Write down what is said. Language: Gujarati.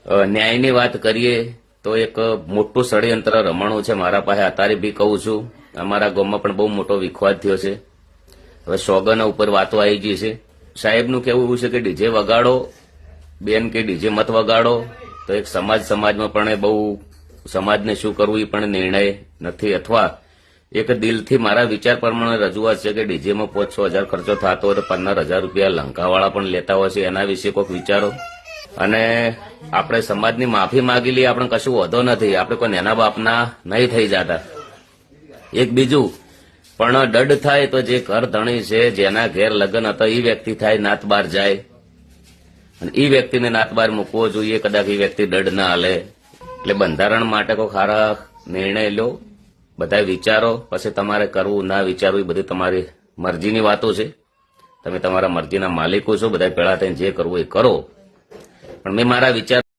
ન્યાયની વાત કરીએ તો એક મોટું ષડયંત્ર રમણું છે મારા પાસે. અત્યારે બી કહું છું, અમારા ગામમાં પણ બહુ મોટો વિખવાદ થયો છે. હવે સોગન ઉપર વાતો આવી ગઈ છે. સાહેબનું કહેવું એવું છે કે ડીજે વગાડો બેન, કે ડીજે મત વગાડો, તો એક સમાજમાં પણ બહુ સમાજને શું કરવું એ પણ નિર્ણય નથી. અથવા એક દિલથી મારા વિચાર પ્રમાણે રજૂઆત છે કે ડીજેમાં 5-6 હજાર ખર્ચો થતો હોય તો 15,000 રૂપિયા લંકાવાળા પણ લેતા હોય છે. એના વિશે કોઈક વિચારો. અને આપણે સમાજની માફી માંગી લઈએ, આપણે કશું વધો નથી. આપણે કોઈ નેના બાપના નહીં થઈ જતા. એક બીજું પણ દડ થાય તો જે ઘર ધણી છે, જેના ઘેર લગ્ન હતા એ વ્યક્તિ થાય, નાત બાર જાય, અને એ વ્યક્તિને નાત બાર મૂકવો જોઈએ. કદાચ એ વ્યક્તિ દડ ના હાલે. એટલે બંધારણ માટે કોઈ સારા નિર્ણય લો, બધા વિચારો, પછી તમારે કરવું ના વિચારવું એ બધી તમારી મરજીની વાતો છે. તમે તમારા મરજીના માલિકો છો. બધા પેલા થઈને જે કરવું એ કરો. પણ મેં મારા વિચાર